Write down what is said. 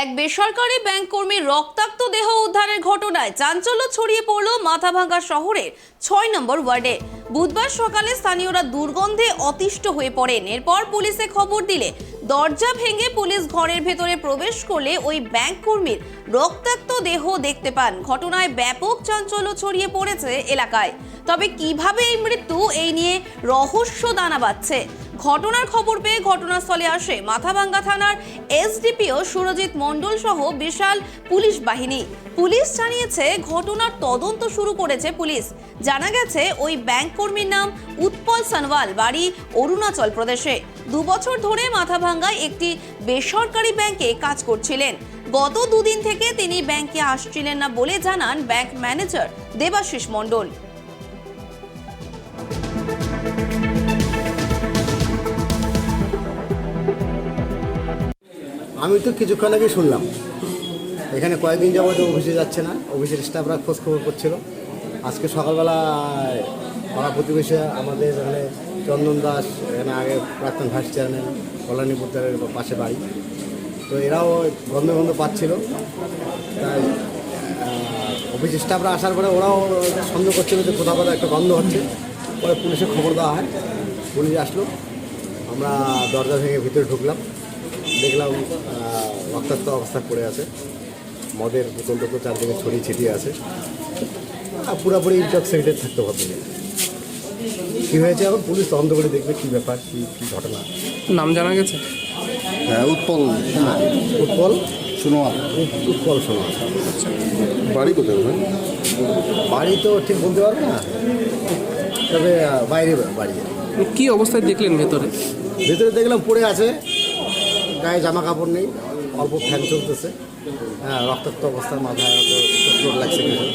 এক বেসরকারি ব্যাংক কর্মীর রক্তাক্ত দেহ উদ্ধারের ঘটনায় চাঞ্চল্য ছড়িয়ে পড়ল মাথাভাঙ্গা শহরের ৬ নম্বর ওয়ার্ডে। বুধবার সকালে স্থানীয়রা দুর্গন্ধে অতিষ্ঠ হয়ে পড়েন। এরপর পুলিশে খবর দিলে দরজা ভেঙে পুলিশ ঘরের ভেতরে প্রবেশ করলে ওই ব্যাংক কর্মীর রক্তাক্ত দেহ দেখতে পান। ঘটনায় ব্যাপক চাঞ্চল্য ছড়িয়ে পড়েছে এলাকায়। তবে কিভাবে এই মৃত্যু, এই নিয়ে রহস্য দানা বাঁধছে। ঘটনার খবর পেয়ে ঘটনাস্থলে আসে মাথাভাঙ্গা থানার এসডিপিও সুরজিৎ মণ্ডল সহ বিশাল পুলিশ বাহিনী। পুলিশ জানিয়েছে ঘটনার তদন্ত শুরু করেছে পুলিশ। জানা গেছে ওই ব্যাংক কর্মীর নাম উৎপল সানওয়াল, বাড়ি অরুণাচল প্রদেশে। 2 বছর ধরে মাথাভাঙ্গায় একটি বেসরকারি ব্যাংকে কাজ করছিলেন। গত 2 দিন থেকে তিনি ব্যাংকে আসছিলেন না বলে জানান ব্যাংক ম্যানেজার দেবাশিস মণ্ডল। আমি তো কিছুক্ষণ আগে শুনলাম এখানে কয়েকদিন যাবত অফিসে যাচ্ছে না, অফিসের স্টাফরা খোঁজ খবর করছিল। আজকে সকালবেলা পাড়া প্রতিবেশী আমাদের এখানে চন্দন দাস, এখানে আগে প্রাক্তন ভাইস চেয়ারম্যান, কল্যাণী পুত্রের পাশে বাড়ি, তো এরাও গন্ধ গন্ধ পাচ্ছিল। তাই অফিসের স্টাফরা আসার পরে ওরাও সন্দেহ করছিল যে কোথাও কোথাও একটা গন্ধ হচ্ছে। পরে পুলিশে খবর দেওয়া হয়, পুলিশ আসলো, আমরা দরজা ভেঙে ভিতরে ঢুকলাম, দেখলাম রক্তাক্ত অবস্থা পড়ে আছে, মদের বোতল টোতল চারদিকে ছড়িয়ে ছিটিয়ে আছে, আর পুরোপুরি ইনটক্সিকেটেড থাকতে পারবে। কী হয়েছে এখন পুলিশ তদন্ত করে দেখবে কী ব্যাপার, কী ঘটনা। নাম জানা গেছে? হ্যাঁ, উৎপল উৎপল সোনোয়াল। উৎপল সোনোয়াল। বাড়ি কোথায় ভাই? বাড়ি তো ঠিক বলতে পারবো না, তবে বাইরে বাড়ি। কি অবস্থায় দেখলেন ভেতরে? ভেতরে দেখলাম পড়ে আছে, গায়ে জামা কাপড় নেই, অল্প ফ্যান চলতেছে, হ্যাঁ রক্তাক্ত অবস্থার, মাথায় হয়তো চোট লাগছে কিছু।